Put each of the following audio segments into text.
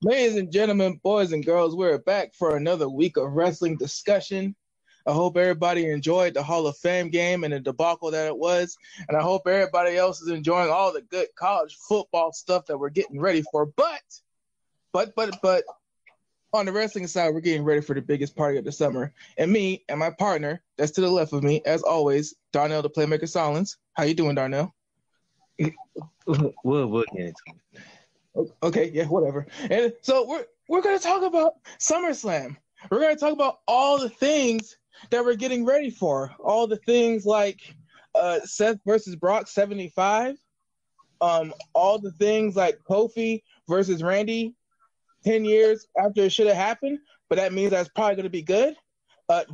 Ladies and gentlemen, boys and girls, we're back for another week of wrestling discussion. I hope everybody enjoyed the Hall of Fame game and the debacle that it was. And I hope everybody else is enjoying all the good college football stuff that we're getting ready for. But on the wrestling side, we're getting ready for the biggest party of the summer. And me and my partner, that's to the left of me, as always, Darnell the Playmaker Solins. How you doing, Darnell? We'll get into it. Okay, yeah, whatever. And so we're going to talk about SummerSlam. We're going to talk about all the things that we're getting ready for. All the things like Seth versus Brock 75. All the things like Kofi versus Randy 10 years after it should have happened, but that means that's probably going to be good.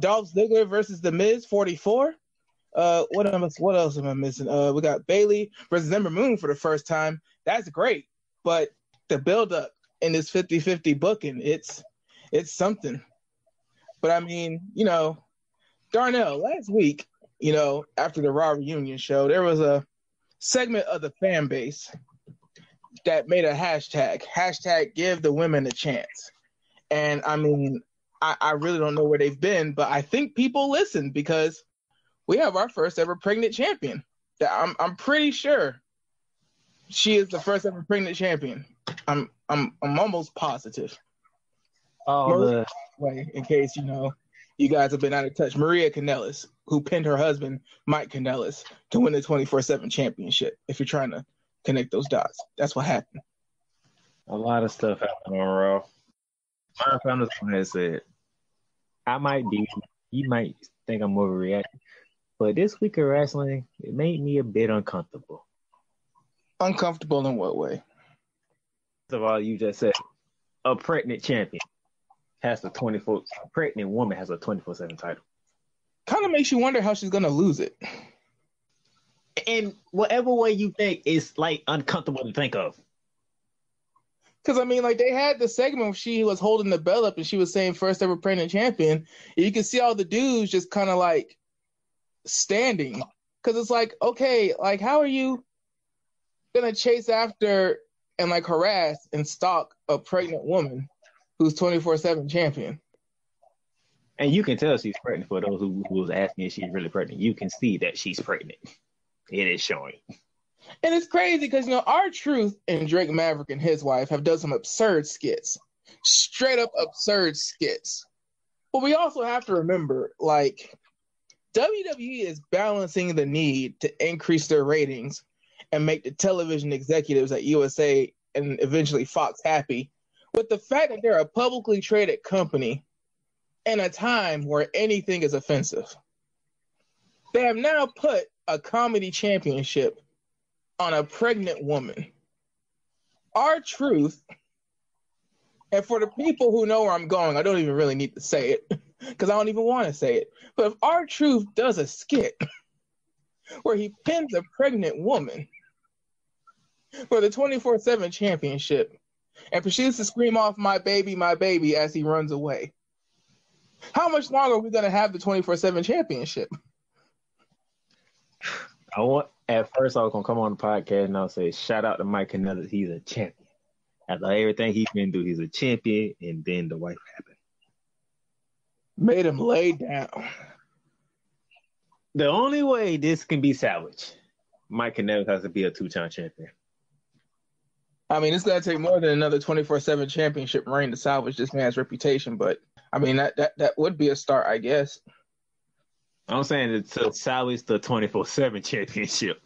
Dolph Ziggler versus The Miz 44. What else am I missing? We got Bayley versus Ember Moon for the first time. That's great. But the build-up in this 50-50 booking, it's something. But I mean, Darnell, last week, after the Raw reunion show, there was a segment of the fan base that made a hashtag give the women a chance. And I mean, I really don't know where they've been, but I think people listened because we have our first ever pregnant champion. I'm pretty sure she is the first ever pregnant champion. I'm almost positive. In case you guys have been out of touch, Maria Kanellis, who pinned her husband Mike Kanellis to win the 24/7 championship. If you're trying to connect those dots, that's what happened. A lot of stuff happened on Raw. My founders has said, you might think I'm overreacting, but this week of wrestling, it made me a bit uncomfortable. Uncomfortable in what way? First of all, you just said a pregnant champion has a pregnant woman has a 24/7 title. Kind of makes you wonder how she's gonna lose it. In whatever way you think is like uncomfortable to think of. Because I mean, like they had the segment where she was holding the belt up and she was saying first ever pregnant champion. And you can see all the dudes just kind of like standing. Because it's like, okay, like how are you gonna chase after and like harass and stalk a pregnant woman who's 24/7 champion? And you can tell she's pregnant. For those who was asking if she's really pregnant, you can see that she's pregnant. It is showing. And it's crazy because, R-Truth and Drake Maverick and his wife have done some absurd skits. Straight up absurd skits. But we also have to remember, like, WWE is balancing the need to increase their ratings and make the television executives at USA and eventually Fox happy with the fact that they're a publicly traded company in a time where anything is offensive. They have now put a comedy championship on a pregnant woman. R-Truth, and for the people who know where I'm going, I don't even really need to say it because I don't even want to say it. But if R-Truth does a skit where he pins a pregnant woman for the 24/7 championship and proceeds to scream off my baby, as he runs away, how much longer are we going to have the 24/7 championship? At first, I was going to come on the podcast and I'll say, shout out to Mike Kanellis. He's a champion. After everything he's been through, he's a champion. And then the wife happened. Made him lay down. The only way this can be salvaged, Mike Kanellis has to be a 2-time champion. I mean, it's going to take more than another 24/7 championship reign to salvage this man's reputation. But, I mean, that would be a start, I guess. I'm saying it's to salvage the 24/7 championship.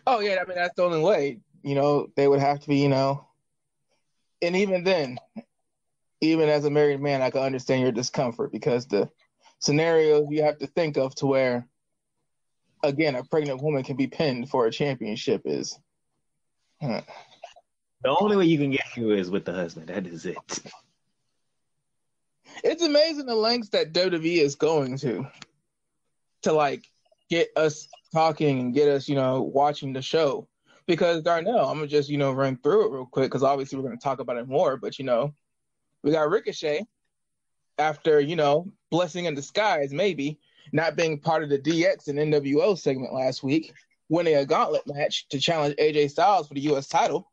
Oh, yeah. I mean, that's the only way. They would have to be, and even then, even as a married man, I can understand your discomfort because the scenarios you have to think of to where, again, a pregnant woman can be pinned for a championship is... The only way you can get through is with the husband. That is it. It's amazing the lengths that WWE is going to like get us talking and get us, watching the show. Because Darnell, I'm gonna just, run through it real quick because obviously we're gonna talk about it more. But we got Ricochet after, blessing in disguise, maybe not being part of the DX and NWO segment last week, winning a gauntlet match to challenge AJ Styles for the U.S. title.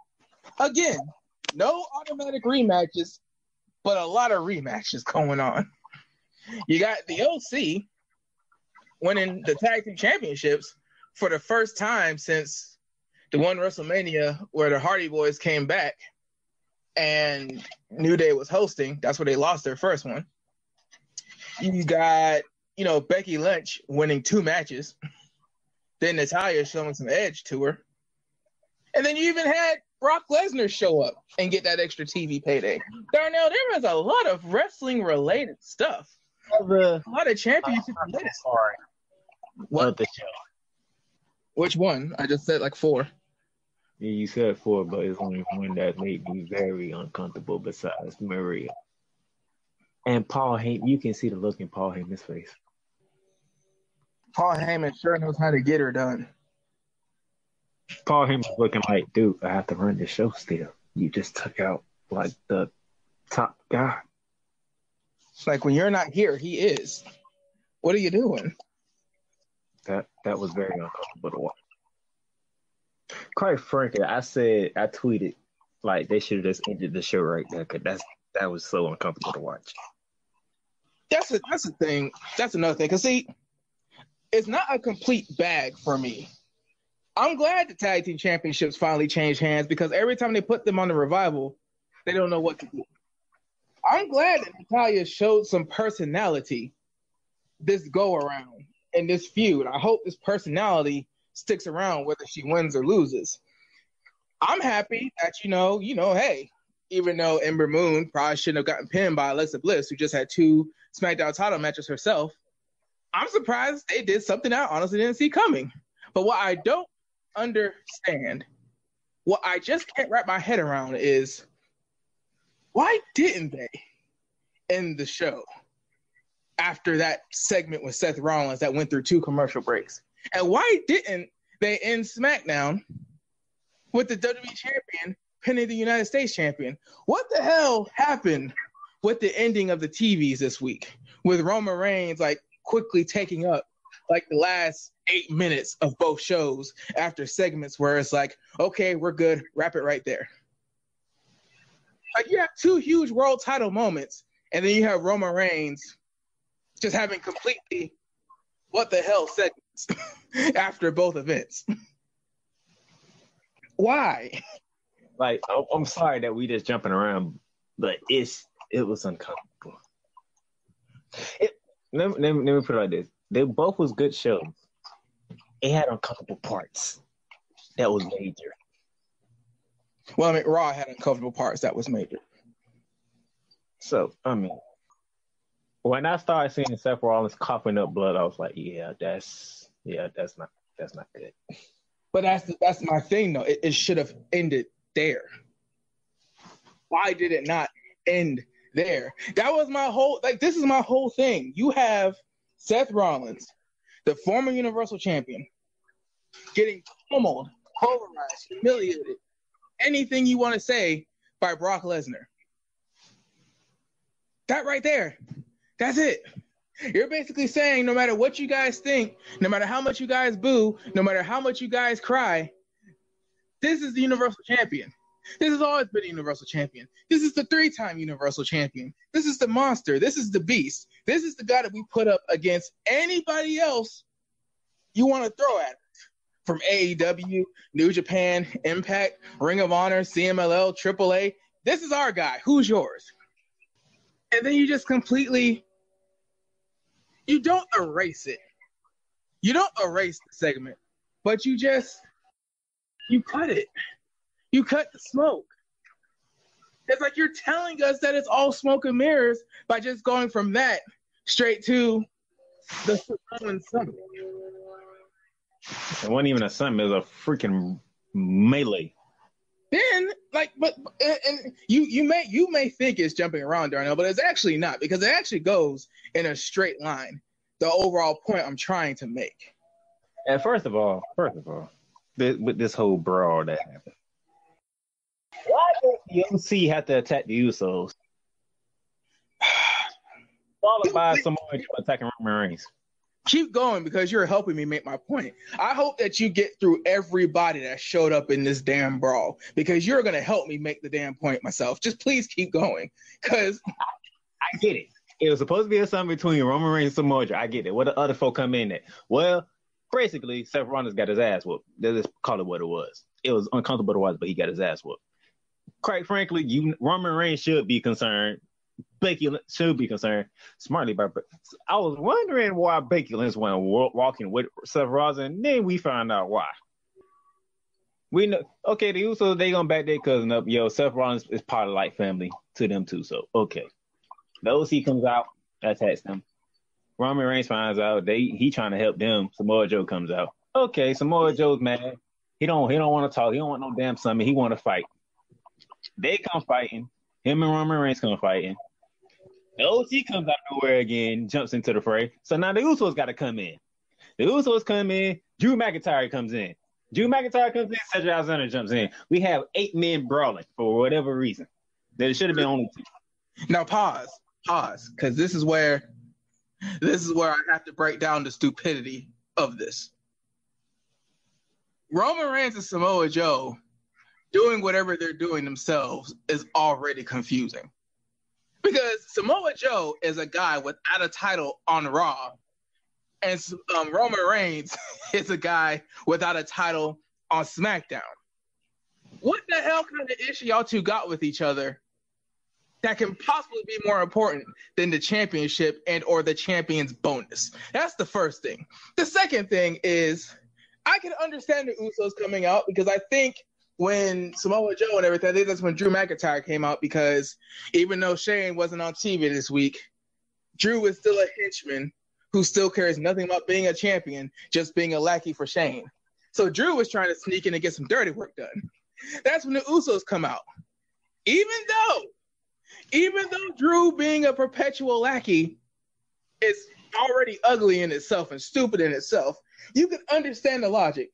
Again, No automatic rematches, but a lot of rematches going on. You got the OC winning the tag team championships for the first time since the one WrestleMania where the Hardy Boys came back and New Day was hosting. That's where they lost their first one. You got, Becky Lynch winning 2 matches. Then Natalya showing some edge to her. And then you even had Brock Lesnar show up and get that extra TV payday. Darnell, there was a lot of wrestling-related stuff. A lot of championship-related stuff. What? The show. Which one? I just said like 4. Yeah, you said 4, but it's only one that made me very uncomfortable besides Maria. And Paul Heyman, you can see the look in Paul Heyman's face. Paul Heyman sure knows how to get her done. Paul Heyman's looking like, dude, I have to run this show still. You just took out like the top guy. Like when you're not here, he is. What are you doing? That was very uncomfortable to watch. Quite frankly, I tweeted like they should have just ended the show right there because that was so uncomfortable to watch. That's the thing. That's another thing. Because see, it's not a complete bag for me. I'm glad the tag team championships finally changed hands because every time they put them on the Revival, they don't know what to do. I'm glad that Natalya showed some personality this go around in this feud. I hope this personality sticks around whether she wins or loses. I'm happy that, hey, even though Ember Moon probably shouldn't have gotten pinned by Alexa Bliss, who just had 2 SmackDown title matches herself, I'm surprised they did something I honestly didn't see coming. But what I don't understand, what I just can't wrap my head around is why didn't they end the show after that segment with Seth Rollins that went through 2 commercial breaks? And why didn't they end SmackDown with the WWE champion pinning the United States champion? What the hell happened with the ending of the TVs this week with Roman Reigns like quickly taking up like the last 8 minutes of both shows after segments where it's like, okay, we're good, wrap it right there. Like you have 2 huge world title moments, and then you have Roman Reigns just having completely what the hell segments after both events. Why? Like, I'm sorry that we just jumping around, but it was uncomfortable. Let me put it like this. They both was good shows. It had uncomfortable parts. That was major. Well, I mean, Raw had uncomfortable parts. That was major. So, I mean, when I started seeing Seth Rollins coughing up blood, I was like, that's not good. But that's my thing, though. It should have ended there. Why did it not end there? That was my whole, this is my whole thing. You have Seth Rollins, the former Universal Champion, getting pummeled, pulverized, humiliated, anything you want to say by Brock Lesnar. That right there, that's it. You're basically saying no matter what you guys think, no matter how much you guys boo, no matter how much you guys cry, this is the Universal Champion. This has always been a Universal Champion. This is the 3-time Universal Champion. This is the monster. This is the beast. This is the guy that we put up against anybody else you want to throw at it. From AEW, New Japan, Impact, Ring of Honor, CMLL, AAA. This is our guy. Who's yours? And then you just completely, you don't erase it. You don't erase the segment, but you cut it. You cut the smoke. It's like you're telling us that it's all smoke and mirrors by just going from that straight to the Roman Summit. It wasn't even a summit, it was a freaking melee. Then, and you may think it's jumping around, Darnell, but it's actually not, because it actually goes in a straight line. The overall point I'm trying to make. And first of all, with this whole brawl that happened, why did the OC have to attack the Usos? Followed by Samoa Joe attacking Roman Reigns. keep going because you're helping me make my point. I hope that you get through everybody that showed up in this damn brawl because you're going to help me make the damn point myself. Just please keep going because I get it. It was supposed to be a something between Roman Reigns and Samoa Joe. I get it. What the other folk come in at? Well, basically, Seth Rollins got his ass whooped. Let's call it what it was. It was uncomfortable to watch, but he got his ass whooped. Quite frankly, Roman Reigns should be concerned. Becky should be concerned. Smartly, but I was wondering why Becky Lynch went walking with Seth Rollins, and then we found out why. We know, okay, the Usos, they gonna back their cousin up. Yo, Seth Rollins is part of like family to them too, so okay. The OC comes out, attacks them. Roman Reigns finds out he trying to help them. Samoa Joe comes out. Okay, Samoa Joe's mad. He don't want to talk. He don't want no damn summit. He want to fight. They come fighting. Him and Roman Reigns come fighting. The OC comes out of nowhere again, jumps into the fray. So now the Usos got to come in. The Usos come in. Drew McIntyre comes in. Cedric Alexander jumps in. We have 8 men brawling for whatever reason. There should have been only 2. Now pause, because this is where I have to break down the stupidity of this. Roman Reigns and Samoa Joe doing whatever they're doing themselves is already confusing. Because Samoa Joe is a guy without a title on Raw, and Roman Reigns is a guy without a title on SmackDown. What the hell kind of issue y'all two got with each other that can possibly be more important than the championship and or the champion's bonus? That's the first thing. The second thing is I can understand the Usos coming out because I think when Samoa Joe and everything, I think that's when Drew McIntyre came out because even though Shane wasn't on TV this week, Drew is still a henchman who still cares nothing about being a champion, just being a lackey for Shane. So Drew was trying to sneak in and get some dirty work done. That's when the Usos come out. Even though Drew being a perpetual lackey is already ugly in itself and stupid in itself, you can understand the logic.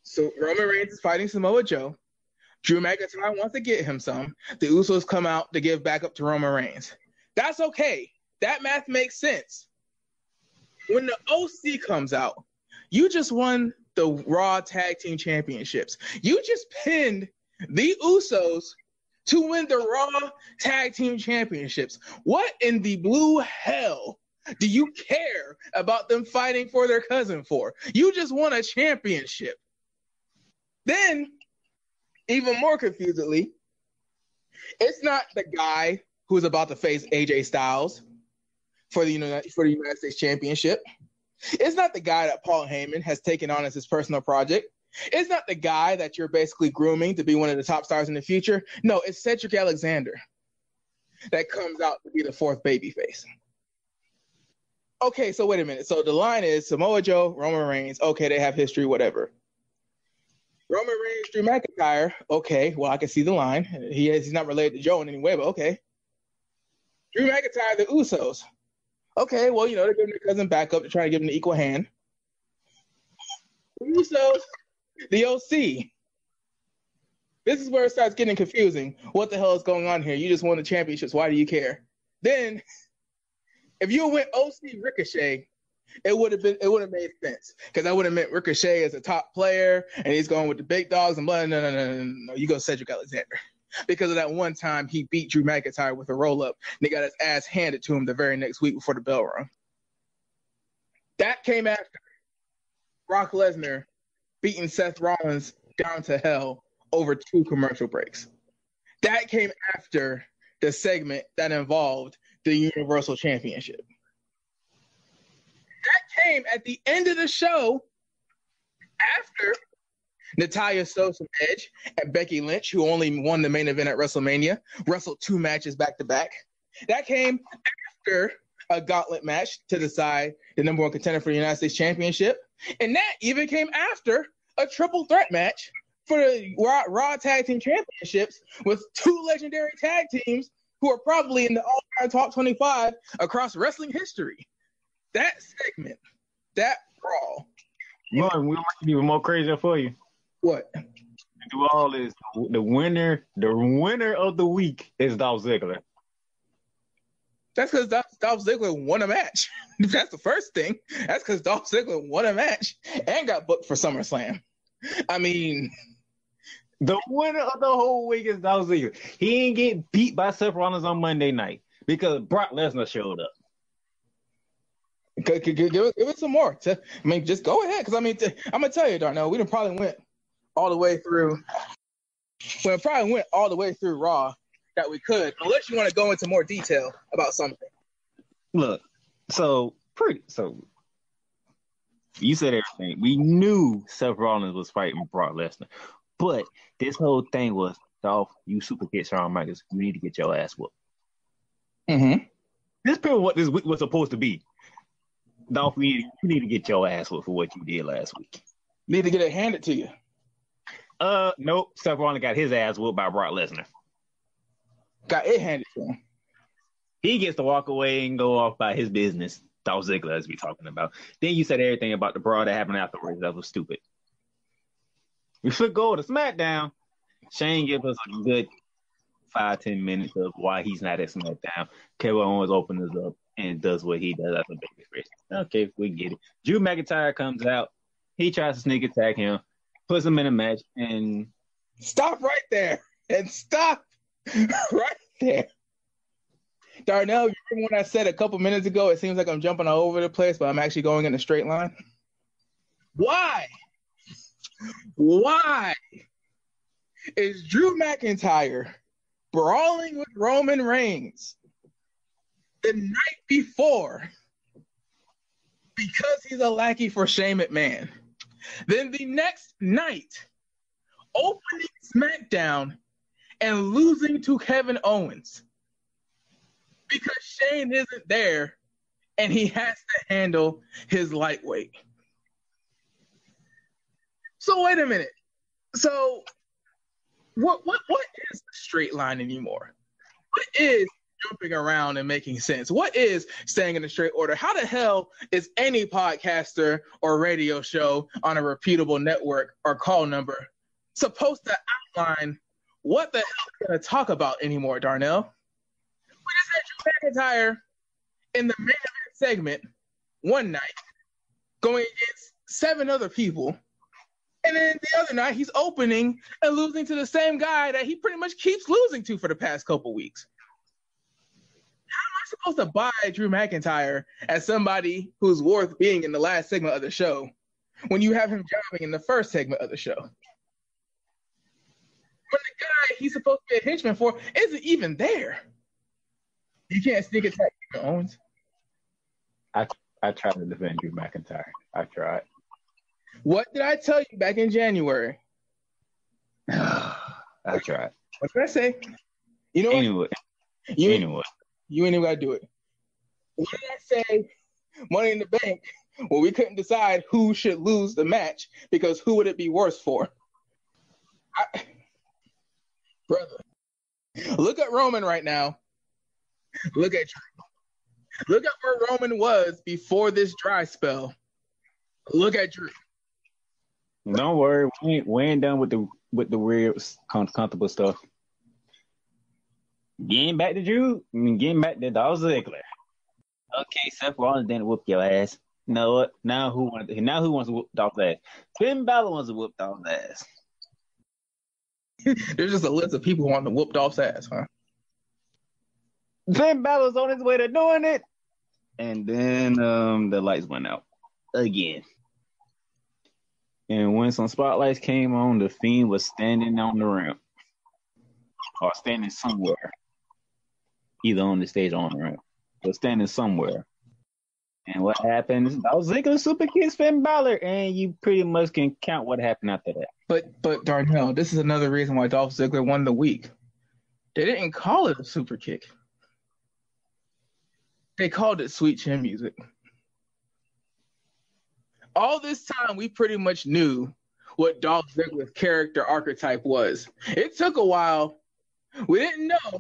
So Roman Reigns is fighting Samoa Joe. Drew McIntyre wants to get him some. The Usos come out to give back up to Roman Reigns. That's okay. That math makes sense. When the OC comes out, you just won the Raw Tag Team Championships. You just pinned the Usos to win the Raw Tag Team Championships. What in the blue hell do you care about them fighting for their cousin for? You just won a championship. Then, even more confusedly, it's not the guy who's about to face AJ Styles for the United States Championship. It's not the guy that Paul Heyman has taken on as his personal project. It's not the guy that you're basically grooming to be one of the top stars in the future. No, it's Cedric Alexander that comes out to be the 4th babyface. Okay, so wait a minute. So the line is Samoa Joe, Roman Reigns. Okay, they have history, whatever. Roman Reigns, Drew McIntyre. Okay, well, I can see the line. He's not related to Joe in any way, but okay. Drew McIntyre, the Usos. Okay, well, they're giving their cousin back up to try to give him the equal hand. The Usos, the OC. This is where it starts getting confusing. What the hell is going on here? You just won the championships. Why do you care? Then, if you went OC Ricochet, it would have made sense because that would have meant Ricochet is a top player and he's going with the big dogs and blah. No. You go Cedric Alexander because of that one time he beat Drew McIntyre with a roll up and he got his ass handed to him the very next week before the bell rung. That came after Brock Lesnar beating Seth Rollins down to hell over 2 commercial breaks. That came after the segment that involved the Universal Championship. That came at the end of the show after Natalya Sosa Edge and Becky Lynch, who only won the main event at WrestleMania, wrestled 2 matches back-to-back. That came after a gauntlet match to decide the number 1 contender for the United States Championship. And that even came after a triple threat match for the Raw Tag Team Championships with 2 legendary tag teams who are probably in the all-time top 25 across wrestling history. That segment, that brawl. We'll make it even more crazier for you. What? Do all this. The winner of the week is Dolph Ziggler. That's because Dolph Ziggler won a match. That's the first thing. That's because Dolph Ziggler won a match and got booked for SummerSlam. I mean, the winner of the whole week is Dolph Ziggler. He ain't get beat by Seth Rollins on Monday night because Brock Lesnar showed up. Give it some more. I mean, just go ahead. Because, I mean, I'm going to tell you, Darnell, we probably went all the way through. We probably went all the way through Raw that we could, unless you want to go into more detail about something. Look, so you said everything. We knew Seth Rollins was fighting Brock Lesnar, but this whole thing was, Dolph, you super kick Shawn Michaels. You need to get your ass whooped. Mm-hmm. This is pretty what this week was supposed to be. Dolph, you need to get your ass whooped for what you did last week. Need to get it handed to you. Nope. Seth Rollins got his ass whooped by Brock Lesnar. Got it handed to him. He gets to walk away and go off by his business. Dolph Ziggler, as we talking about. Then you said everything about the brawl that happened afterwards. That was stupid. We should go to SmackDown. Shane gives us a good 5-10 minutes of why he's not at SmackDown. Kevin Owens opens up and does what he does as a babyface. Okay, we get it. Drew McIntyre comes out. He tries to sneak attack him, puts him in a match, and stop right there. And stop right there. Darnell, you remember when I said a couple minutes ago, it seems like I'm jumping all over the place, but I'm actually going in a straight line? Why is Drew McIntyre brawling with Roman Reigns the night before because he's a lackey for Shane McMahon? Then the next night, opening SmackDown and losing to Kevin Owens because Shane isn't there and he has to handle his lightweight. So wait a minute. So what is the straight line anymore? What is jumping around and making sense? What is staying in the straight order? How the hell is any podcaster or radio show on a reputable network or call number supposed to outline what the hell we're going to talk about anymore, Darnell? We just had Drew McIntyre in the main event segment one night going against 7 other people. And then the other night, he's opening and losing to the same guy that he pretty much keeps losing to for the past couple weeks. How am I supposed to buy Drew McIntyre as somebody who's worth being in the last segment of the show when you have him jobbing in the first segment of the show? When the guy he's supposed to be a henchman for isn't even there. You can't sneak attack Owens. I tried to defend Drew McIntyre. I tried. What did I tell you back in January? I tried. What did I say? You know anyway. You ain't even got to do it. What did I say? Money in the Bank, well, we couldn't decide who should lose the match because who would it be worse for? Brother, look at Roman right now. Look at Drew. Look at where Roman was before this dry spell. Look at Drew. Don't worry, we ain't done with the weird, comfortable stuff. Getting back to Drew, getting back to Dolph Ziggler. Okay, Seth Rollins didn't whoop your ass. You know what? Now who wants to whoop Dolph's ass? Finn Balor wants to whoop Dolph's ass. There's just a list of people who want to whoop Dolph's ass, huh? Finn Balor's on his way to doing it, and then the lights went out again. And when some spotlights came on, the Fiend was standing on the ramp. Or standing somewhere. Either on the stage or on the ramp. But standing somewhere. And what happened is Dolph Ziggler super kicks Finn Balor, and you pretty much can count what happened after that. But Darnell, this is another reason why Dolph Ziggler won the week. They didn't call it a super kick. They called it sweet chin music. All this time, we pretty much knew what Dolph Ziggler's character archetype was. It took a while. We didn't know.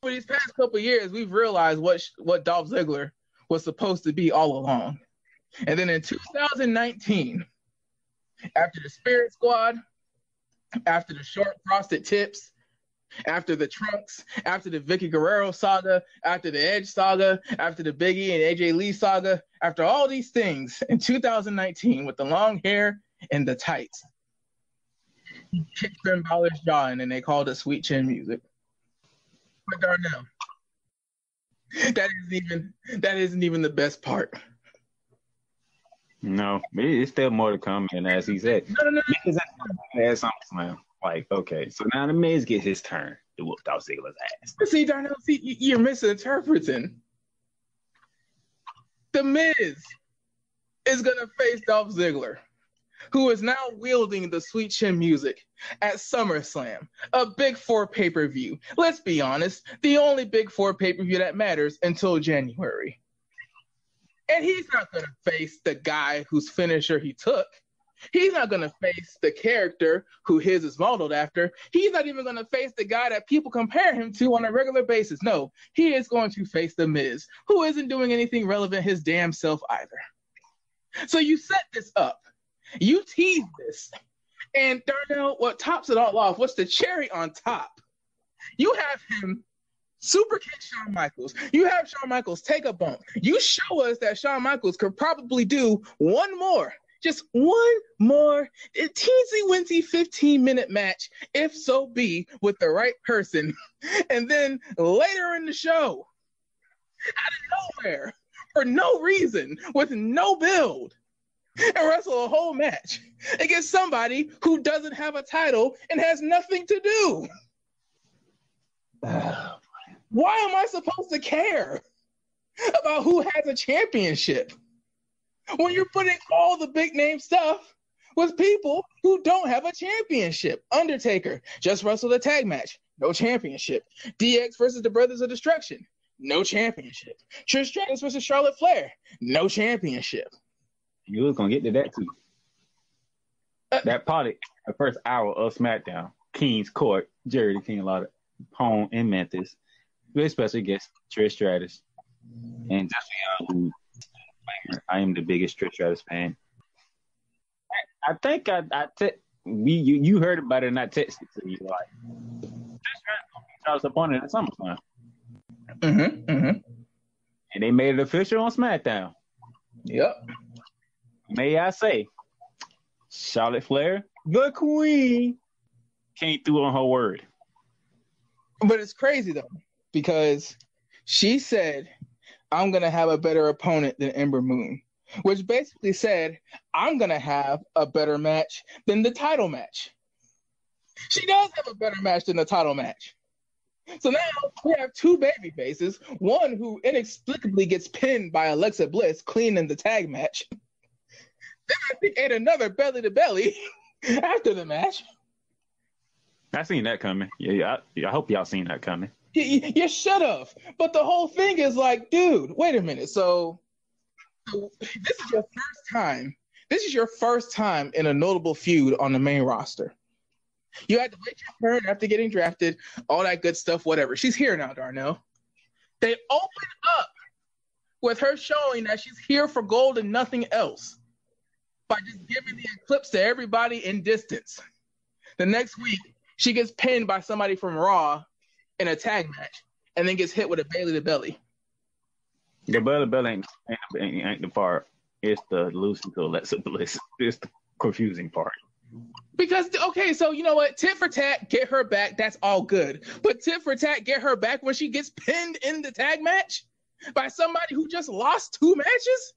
For these past couple of years, we've realized what Dolph Ziggler was supposed to be all along. And then in 2019, after the Spirit Squad, after the short frosted tips, after the Trunks, after the Vicky Guerrero saga, after the Edge saga, after the Big E and AJ Lee saga, after all these things in 2019 with the long hair and the tights, he kicked Finn Balor's jaw in and they called it Sweet Chin Music. But Darnell, that isn't even the best part. No, it's still more to come. And as he said, No. Had SummerSlam. Like, okay, so now the Miz gets his turn to whoop Dolph Ziggler's ass. See, Darnell, you're misinterpreting. The Miz is going to face Dolph Ziggler, who is now wielding the Sweet Chin Music at SummerSlam, a Big Four pay-per-view. Let's be honest, the only Big Four pay-per-view that matters until January. And he's not going to face the guy whose finisher he took. He's not going to face the character who his is modeled after. He's not even going to face the guy that people compare him to on a regular basis. No, he is going to face The Miz, who isn't doing anything relevant his damn self either. So you set this up. You tease this. And Darnell, what tops it all off, what's the cherry on top? You have him super kick Shawn Michaels. You have Shawn Michaels take a bump. You show us that Shawn Michaels could probably do just one more teensy-wincy 15-minute match, if so be, with the right person. And then later in the show, out of nowhere, for no reason, with no build, and wrestle a whole match against somebody who doesn't have a title and has nothing to do. Why am I supposed to care about who has a championship when you're putting all the big name stuff with people who don't have a championship? Undertaker just wrestled a tag match, no championship. DX versus the Brothers of Destruction, no championship. Trish Stratus versus Charlotte Flair, no championship. You was gonna get to that too. That party, the first hour of SmackDown, King's Court, Jerry the King Lawler, home in Memphis. With special guest Trish Stratus, and just for y'all who, I am the biggest Trish Stratus fan. I think you heard about it and I texted to you like Trish Stratus was opponent at SummerSlam. And they made it official on SmackDown. Yep. May I say, Charlotte Flair, the Queen, came through on her word. But it's crazy though, because she said, I'm going to have a better opponent than Ember Moon, which basically said, I'm going to have a better match than the title match. She does have a better match than the title match. So now we have two baby faces, one who inexplicably gets pinned by Alexa Bliss clean in the tag match. Then I think ate another belly to belly after the match. I seen that coming. Yeah, I hope y'all seen that coming. You should have. But the whole thing is like, dude, wait a minute. So this is your first time. This is your first time in a notable feud on the main roster. You had to wait your turn after getting drafted, all that good stuff, whatever. She's here now, Darnell. They open up with her showing that she's here for gold and nothing else by just giving the eclipse to everybody in distance. The next week, she gets pinned by somebody from Raw in a tag match and then gets hit with a belly to belly. The belly to belly ain't the part. It's the losing to Alexa Bliss. It's the confusing part. Because, okay, so you know what? Tit for tat, get her back. That's all good. But tit for tat, get her back when she gets pinned in the tag match by somebody who just lost 2 matches?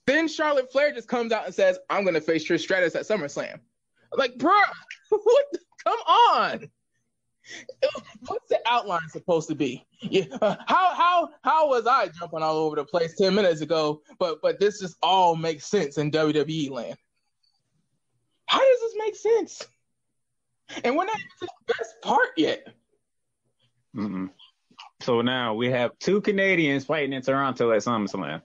Then Charlotte Flair just comes out and says, I'm going to face Trish Stratus at SummerSlam. I'm like, bruh, come on. What's the outline supposed to be? Yeah, how was I jumping all over the place 10 minutes ago, but this just all makes sense in WWE land? How does this make sense? And we're not even to the best part yet. Mm-mm. So now we have 2 Canadians fighting in Toronto at SummerSlam.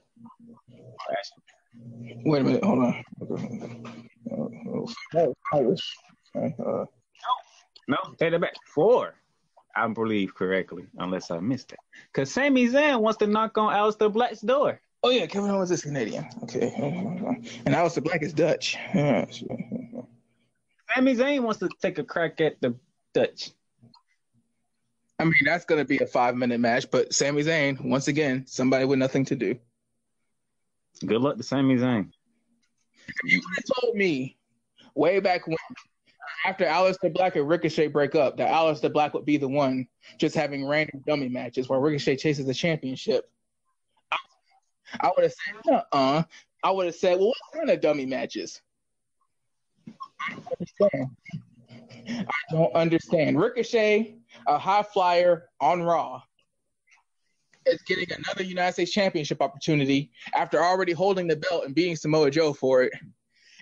Wait a minute, hold on. No, take it back. 4, I believe correctly, unless I missed it. Because Sami Zayn wants to knock on Aleister Black's door. Oh yeah, Kevin Owens is Canadian. Okay, and Aleister Black is Dutch. Sami Zayn wants to take a crack at the Dutch. I mean, that's going to be a 5-minute match, but Sami Zayn, once again, somebody with nothing to do. Good luck to Sami Zayn. You would have told me way back when, after Aleister Black and Ricochet break up, that Aleister Black would be the one just having random dummy matches while Ricochet chases the championship. I would have said, I would have said, well, what kind of dummy matches? I don't understand. Ricochet, a high flyer on Raw, is getting another United States Championship opportunity after already holding the belt and beating Samoa Joe for it.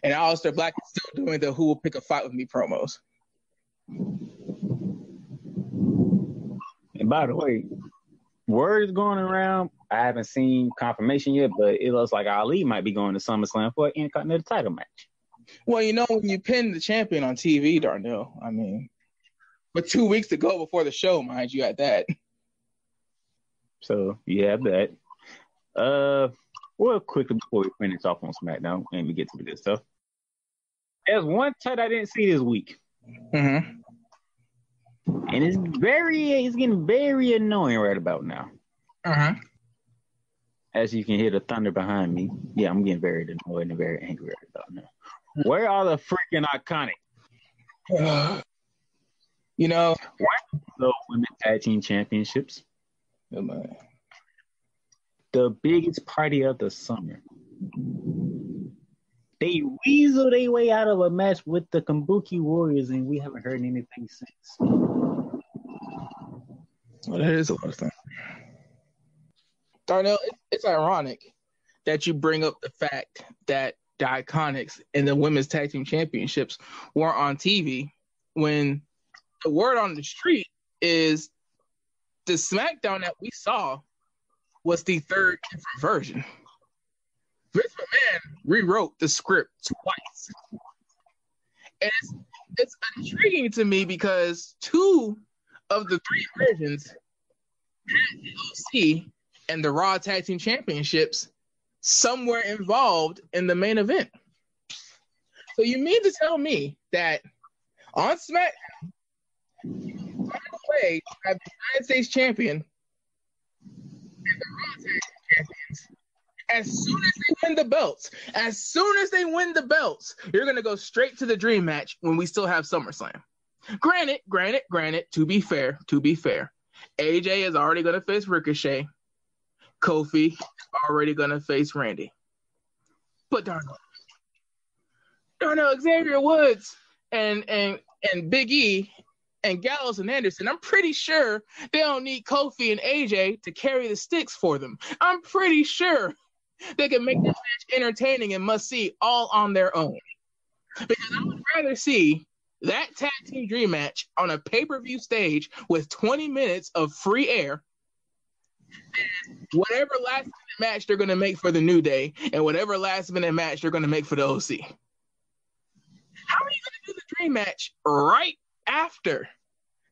And Aleister Black is still doing the "Who will pick a fight with me" promos. And by the way, word is going around. I haven't seen confirmation yet, but it looks like Ali might be going to SummerSlam for an Intercontinental title match. Well, you know, when you pin the champion on TV, Darnell, I mean, but 2 weeks to go before the show, mind you, at that. So you have that. Real quickly before we finish off on SmackDown and we get to the good stuff. There's one title I didn't see this week. Mm-hmm. And it's getting very annoying right about now. Uh-huh. As you can hear the thunder behind me. Yeah, I'm getting very annoyed and very angry right about now. Where are the freaking Iconic? You know, why the Women's Tag Team Championships? The biggest party of the summer. They weasel their way out of a match with the Kabuki Warriors, and we haven't heard anything since. Well, that is a lot of things. Darnell, it's ironic that you bring up the fact that the Iconics and the Women's Tag Team Championships weren't on TV when the word on the street is the SmackDown that we saw was the third different version. Vince McMahon rewrote the script twice. And it's intriguing to me because 2 of the 3 versions had the OC and the Raw Tag Team Championships somewhere involved in the main event. So you mean to tell me that on SmackDown, you find a way to have the United States champion and the Raw Tag Team champions as soon as they win the belts, you're going to go straight to the dream match when we still have SummerSlam. Granted, to be fair, AJ is already going to face Ricochet. Kofi is already going to face Randy. But Darnell, Xavier Woods and Big E and Gallows and Anderson, I'm pretty sure they don't need Kofi and AJ to carry the sticks for them. I'm pretty sure they can make this match entertaining and must-see all on their own. Because I would rather see that tag team dream match on a pay-per-view stage with 20 minutes of free air than whatever last-minute match they're going to make for the New Day and whatever last-minute match they're going to make for the OC. How are you going to do the dream match right after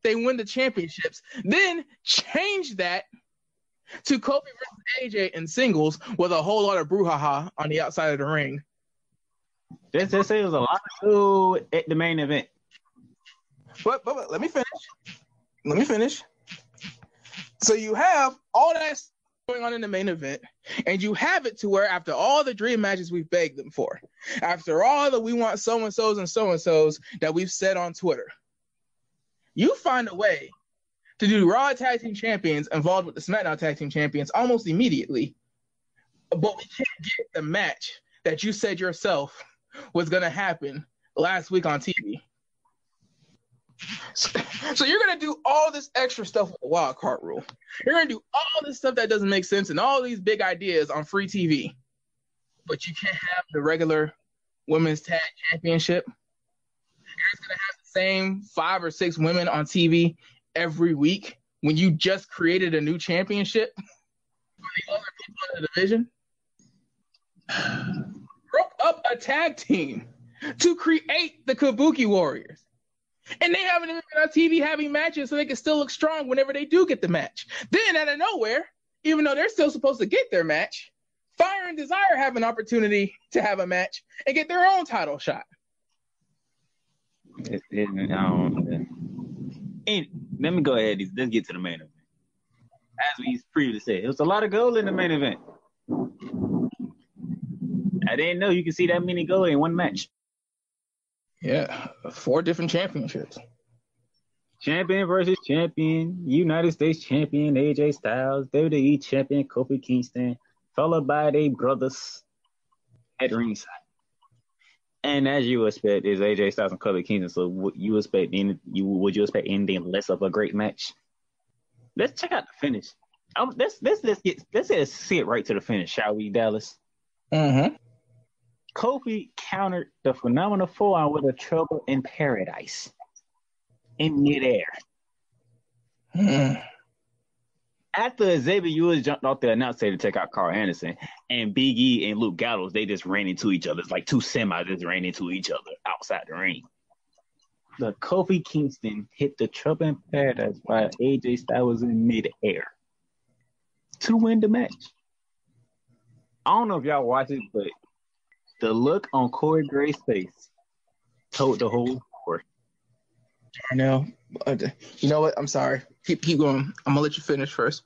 they win the championships, then change that to Kofi versus AJ in singles with a whole lot of brouhaha on the outside of the ring? Just say it was a lot to do at the main event. But let me finish. So you have all that going on in the main event, and you have it to where after all the dream matches we've begged them for, after all the we want so-and-sos and so-and-sos that we've said on Twitter, you find a way to do Raw Tag Team Champions involved with the SmackDown Tag Team Champions almost immediately, but we can't get the match that you said yourself was going to happen last week on TV. So you're going to do all this extra stuff with the wild card rule. You're going to do all this stuff that doesn't make sense and all these big ideas on free TV, but you can't have the regular Women's Tag Championship. You're just going to have the same 5 or 6 women on TV every week when you just created a new championship for the other people in the division. Broke up a tag team to create the Kabuki Warriors. And they haven't even been on TV having matches so they can still look strong whenever they do get the match. Then out of nowhere, even though they're still supposed to get their match, Fire and Desire have an opportunity to have a match and get their own title shot. And Let me go ahead. Let's get to the main event. As we previously said, it was a lot of gold in the main event. I didn't know you could see that many gold in one match. Yeah, 4 different championships. Champion versus champion, United States champion AJ Styles, WWE champion Kofi Kingston, followed by their brothers at ringside. And as you expect, is AJ Styles and Kofi Kingston. So would you expect anything less of a great match? Let's check out the finish. Let's see it right to the finish, shall we, Dallas? Mm-hmm. Kofi countered the Phenomenal Forearm with a Trouble in Paradise in midair. After Xavier Woods jumped off the announce table to take out Carl Anderson, and Big E and Luke Gallows, they just ran into each other. It's like 2 semis just ran into each other outside the ring. The Kofi Kingston hit the Trouble in Paradise while AJ Styles was in midair to win the match. I don't know if y'all watch it, but the look on Corey Gray's face told the whole story. Darnell, you know what? I'm sorry. Keep going. I'm gonna let you finish first,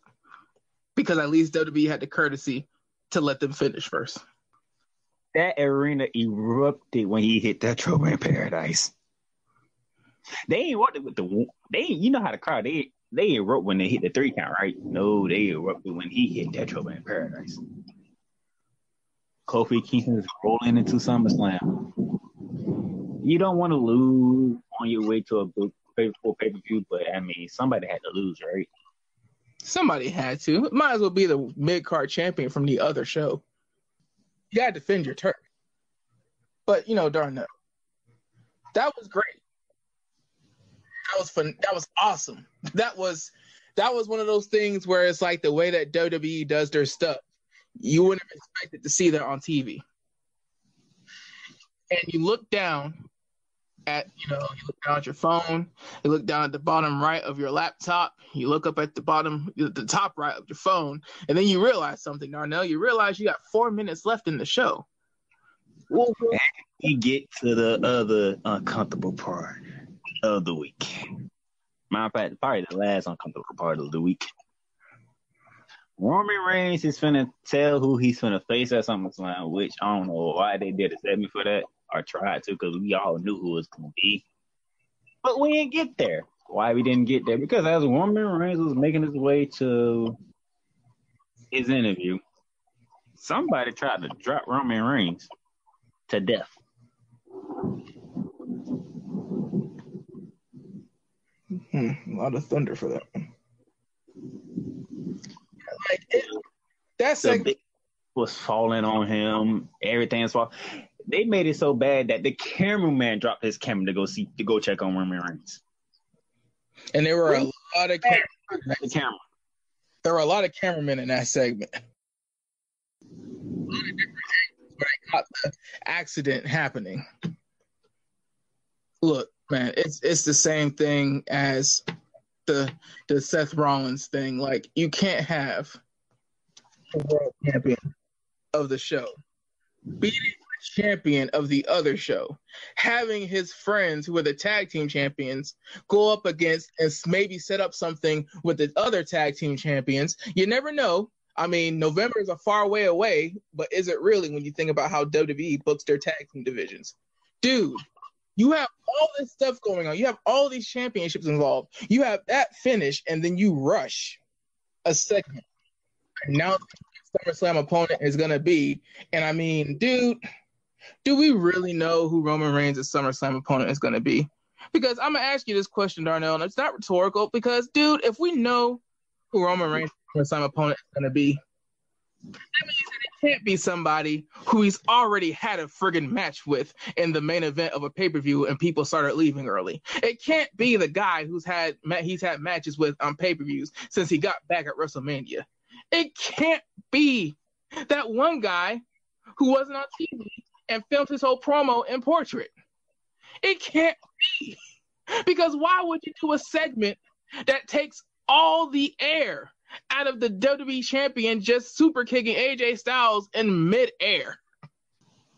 because at least WWE had the courtesy to let them finish first. That arena erupted when he hit that Trouble in Paradise. They ain't erupted with you know how the crowd they erupt when they hit the 3 count, right? No, they erupted when he hit that Trouble in Paradise. Kofi Kingston is rolling into SummerSlam. You don't want to lose on your way to a pay-per-view, but I mean, somebody had to lose, right? Somebody had to. Might as well be the mid-card champion from the other show. You got to defend your turf. But, Darnell, that was great. That was fun. That was awesome. That was one of those things where it's like the way that WWE does their stuff. You wouldn't have expected to see that on TV. And you look down at, you look down at your phone, you look down at the bottom right of your laptop, you look up at the top right of your phone, and then you realize something, Darnell. You realize you got 4 minutes left in the show. Well, we get to the other uncomfortable part of the week. Matter of fact, probably the last uncomfortable part of the week. Roman Reigns is finna tell who he's finna face at SummerSlam, which I don't know why they did a segment for that, or tried to, because we all knew who it was gonna be. But we didn't get there. Why we didn't get there? Because as Roman Reigns was making his way to his interview, somebody tried to drop Roman Reigns to death. A lot of thunder for that one. That segment was falling on him. Everything's falling. They made it so bad that the cameraman dropped his camera to go check on Roman Reigns. And there were a lot of camera. There were a lot of cameramen in that segment. A lot of different angles where they caught the accident happening. Look, man, it's the same thing as the Seth Rollins thing. Like, you can't have the world champion of the show beating the champion of the other show, having his friends who are the tag team champions go up against and maybe set up something with the other tag team champions. You never know. I mean, November is a far way away, but is it really when you think about how WWE books their tag team divisions? Dude, you have all this stuff going on. You have all these championships involved. You have that finish, and then you rush a segment. Now the SummerSlam opponent is going to be, and I mean, dude, do we really know who Roman Reigns' SummerSlam opponent is going to be? Because I'm going to ask you this question, Darnell, and it's not rhetorical, because, dude, if we know who Roman Reigns' SummerSlam opponent is going to be, that means that it can't be somebody who he's already had a friggin' match with in the main event of a pay-per-view and people started leaving early. It can't be the guy he's had matches with on pay-per-views since he got back at WrestleMania. It can't be that one guy who wasn't on TV and filmed his whole promo in portrait. It can't be. Because why would you do a segment that takes all the air out of the WWE champion just super kicking AJ Styles in midair?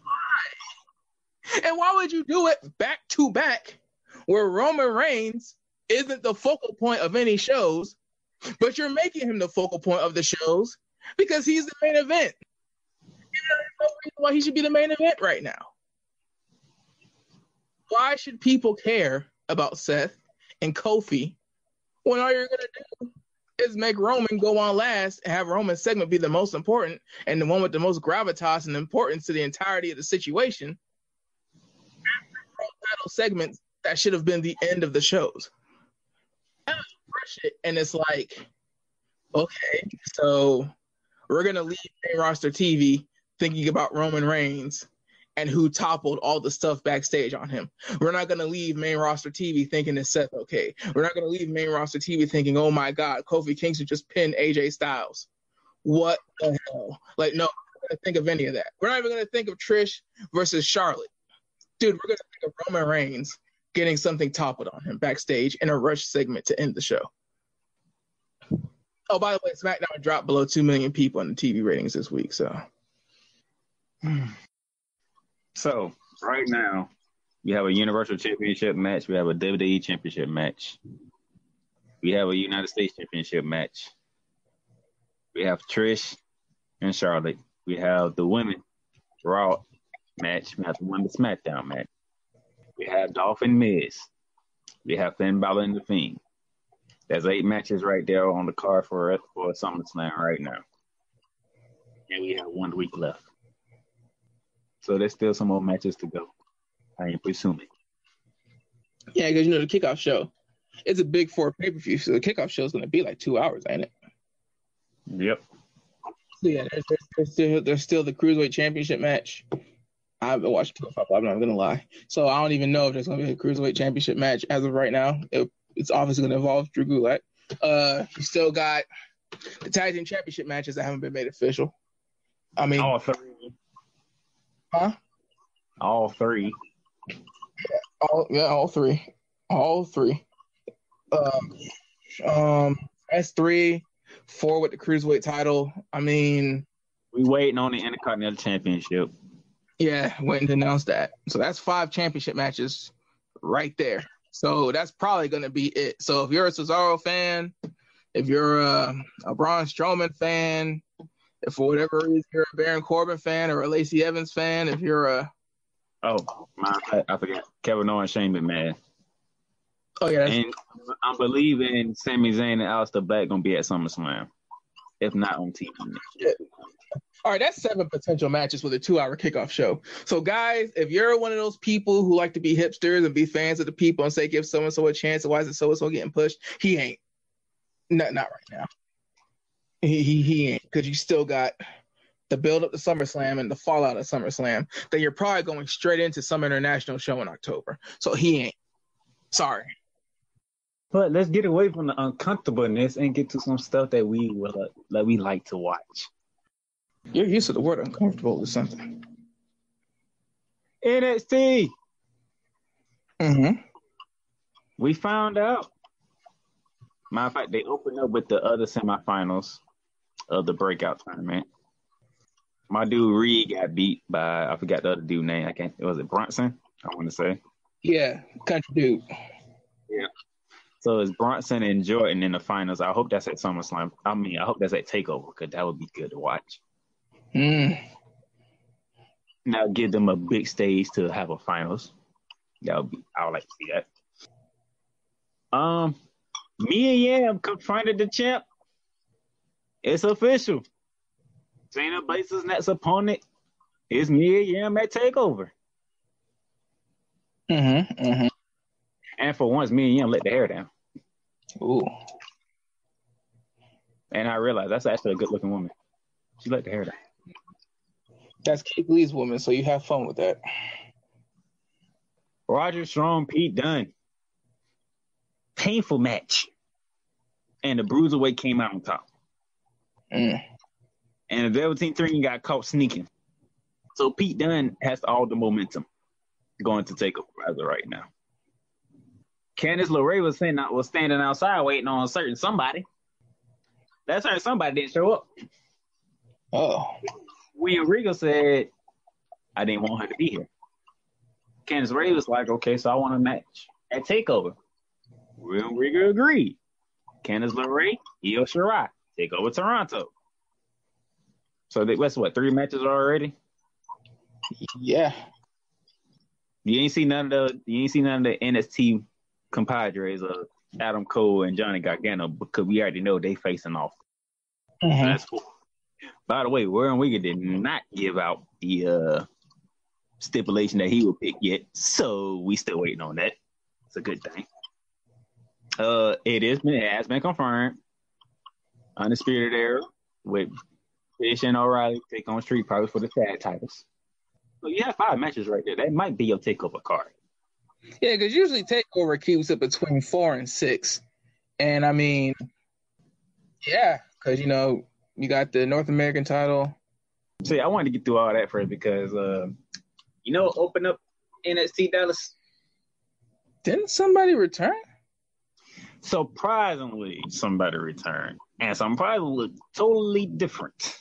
Why? And why would you do it back to back where Roman Reigns isn't the focal point of any shows, but you're making him the focal point of the shows because he's the main event. There's no reason why he should be the main event right now. Why should people care about Seth and Kofi when all you're going to do is make Roman go on last and have Roman's segment be the most important and the one with the most gravitas and importance to the entirety of the situation? Title segments that should have been the end of the shows. And it's like, okay, so we're going to leave main roster TV thinking about Roman Reigns and who toppled all the stuff backstage on him. We're not going to leave main roster TV thinking it's Seth okay. We're not going to leave main roster TV thinking, oh my God, Kofi Kingston just pinned AJ Styles. What the hell? Like, no, we're not going to think of any of that. We're not even going to think of Trish versus Charlotte. Dude, we're going to think of Roman Reigns getting something toppled on him backstage in a rush segment to end the show. Oh, by the way, SmackDown dropped below 2 million people in the TV ratings this week, so. So, right now, we have a Universal Championship match. We have a WWE Championship match. We have a United States Championship match. We have Trish and Charlotte. We have the Women Raw match. We have the Women's SmackDown match. We have Dolph and Miz. We have Finn Balor and The Fiend. There's 8 matches right there on the card for SummerSlam right now. And we have 1 week left. So there's still some more matches to go. I am presuming. Yeah, because the kickoff show, it's a big 4 pay-per-view, so the kickoff show is going to be like 2 hours, ain't it? Yep. So yeah, there's still the Cruiserweight Championship match. I haven't watched 205, I'm not going to lie. So I don't even know if there's going to be a Cruiserweight Championship match as of right now. It's obviously going to involve Drew Gulak. You still got the Tag Team Championship matches that haven't been made official. I mean, all 3. Huh? All 3. All three. That's 3, 4 with the Cruiserweight title. I mean, we waiting on the Intercontinental Championship. Yeah, waiting to announce that. So that's 5 championship matches right there. So that's probably going to be it. So if you're a Cesaro fan, if you're a Braun Strowman fan, if for whatever reason you're a Baron Corbin fan or a Lacey Evans fan, if you're a... I forgot. Kevin Owens, Shane McMahon. Oh, yeah. And I'm believing Sami Zayn and Aleister Black going to be at SummerSlam, if not on TV. Yeah. All right, that's 7 potential matches with a 2-hour kickoff show. So, guys, if you're one of those people who like to be hipsters and be fans of the people and say, give so-and-so a chance, why is it so-and-so getting pushed? He ain't. Not right now. He ain't, because you still got the build-up to SummerSlam and the fallout of SummerSlam. Then you're probably going straight into some international show in October. So he ain't. Sorry. But let's get away from the uncomfortableness and get to some stuff that we like to watch. You're used to the word uncomfortable or something. NXT. Mm-hmm. We found out. Matter of fact, they opened up with the other semifinals of the breakout tournament. My dude Reed got beat by, I forgot the other dude's name. Was it Brunson? I want to say. Yeah, country dude. Yeah. So it's Brunson and Jordan in the finals. I hope that's at SummerSlam. I hope that's at TakeOver because that would be good to watch. Now give them a big stage to have a finals. I would like to see that. Mia Yim confronted the champ. It's official. Shayna Baszler's next opponent is Mia Yim at TakeOver. And for once, Mia Yim let the hair down. Ooh. And I realized that's actually a good-looking woman. She let the hair down. That's Keith Lee's woman, so you have fun with that. Roger Strong, Pete Dunne. Painful match. And the Bruiserweight came out on top. And the Velveteen Dream got caught sneaking. So Pete Dunne has all the momentum going to take over as of right now. Candice LeRae was standing outside waiting on a certain somebody. That certain somebody didn't show up. Oh. William Regal said, I didn't want her to be here. Candice LeRae was like, okay, so I want a match at TakeOver. Will Rigger agreed. Candice LeRae, Io Shirai, TakeOver Toronto. So that's what, 3 matches already? Yeah. You ain't seen none of the NXT compadres of Adam Cole and Johnny Gargano because we already know they facing off. Mm-hmm. That's cool. By the way, Warren Wigan did not give out the stipulation that he would pick yet, so we still waiting on that. It's a good thing. It has been confirmed. Undisputed Era with Fish and O'Reilly take on Street Profits for the tag titles. So you have 5 matches right there. That might be your takeover card. Yeah, because usually TakeOver keeps it between 4 and 6. And I mean, yeah, because, you got the North American title. See, I wanted to get through all that first because, open up NXT Dallas. Didn't somebody return? Surprisingly, somebody returned. And some probably look totally different.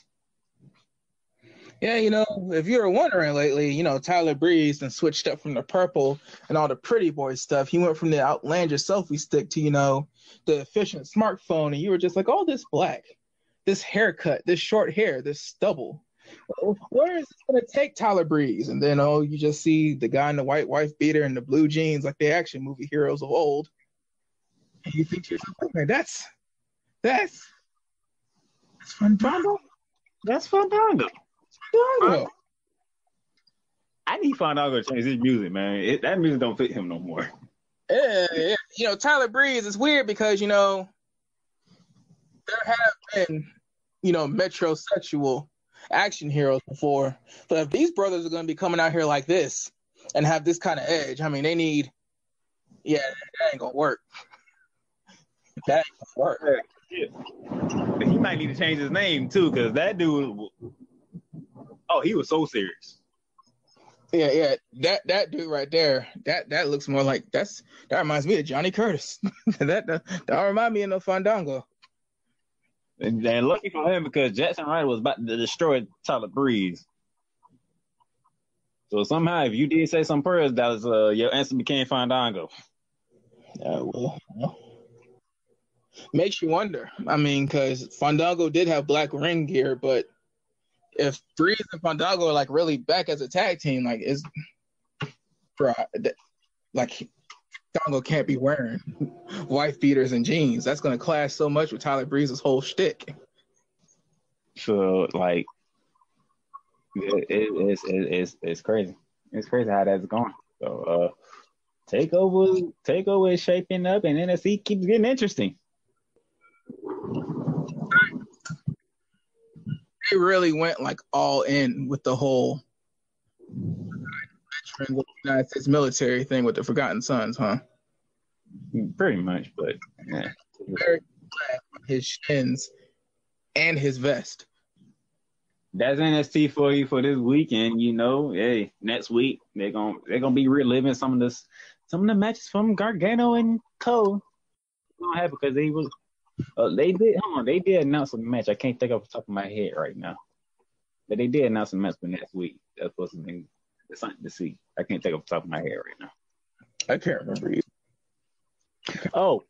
Yeah, if you were wondering lately, Tyler Breeze and switched up from the purple and all the pretty boy stuff. He went from the outlandish selfie stick to, the efficient smartphone. And you were just like, oh, this black, this haircut, this short hair, this stubble. Where is it going to take Tyler Breeze? And then, you just see the guy in the white wife beater and the blue jeans like the action movie heroes of old. And you think to yourself, okay, that's Fandango. That's Fandango. I need Fandango to change his music, man. That music don't fit him no more. Yeah. Tyler Breeze is weird because, there have been, metrosexual action heroes before. But if these brothers are going to be coming out here like this and have this kind of edge, I mean, that ain't going to work. That ain't going to work. Yeah. He might need to change his name, too, because that dude... Oh, he was so serious. Yeah. That dude right there, that looks more like that reminds me of Johnny Curtis. that don't remind me of no Fandango. And lucky for him because Jackson Ryder was about to destroy Tyler Breeze. So somehow, if you did say some prayers, that was your answer became Fandango. Well, makes you wonder. I mean, because Fandango did have black ring gear, but if Breeze and Fandango are like really back as a tag team, like Fandango can't be wearing wife beaters and jeans. That's gonna clash so much with Tyler Breeze's whole shtick. So like, it's crazy. It's crazy how that's going. So Takeover is shaping up, and NXT keeps getting interesting. They really went like all in with the whole veteran with the United States military thing with the Forgotten Sons, huh? Pretty much, but yeah. Very glad on his shins and his vest. That's NXT for you for this weekend. Hey, next week they're gonna be reliving some of the matches from Gargano and Cole. It's gonna happen because they was. They did announce a match. I can't think off the top of my head right now. But they did announce a match for next week. That's supposed to be something to see. I can't think off the top of my head right now. I can't remember either. Oh,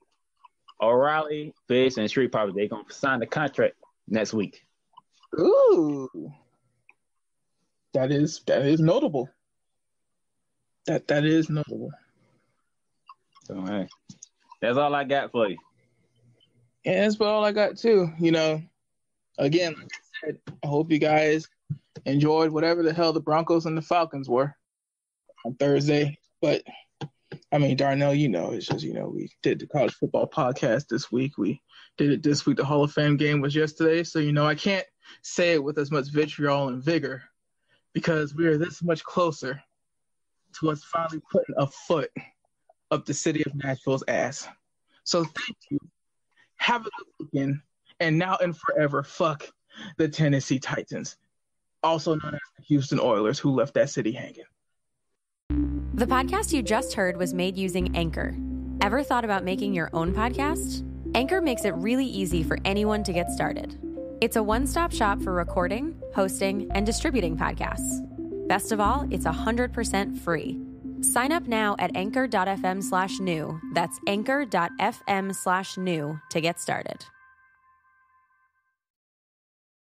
O'Reilly, Fish, and Street Profits, they're going to sign the contract next week. Ooh. That is notable. That is notable. So, hey, that's all I got for you. Yeah, that's about all I got too. Again, like I said, I hope you guys enjoyed whatever the hell the Broncos and the Falcons were on Thursday. But I mean, Darnell, it's just, we did the college football podcast this week. We did it this week. The Hall of Fame game was yesterday. So, I can't say it with as much vitriol and vigor because we are this much closer to us finally putting a foot up the city of Nashville's ass. So thank you. Have a good weekend. And now and forever, fuck the Tennessee Titans, also known as the Houston Oilers, who left that city hanging. The podcast you just heard was made using Anchor. Ever thought about making your own podcast? Anchor makes it really easy for anyone to get started. It's a one-stop shop for recording, hosting, and distributing podcasts. Best of all, it's 100% free. Sign up now at anchor.fm/new. That's anchor.fm/new to get started.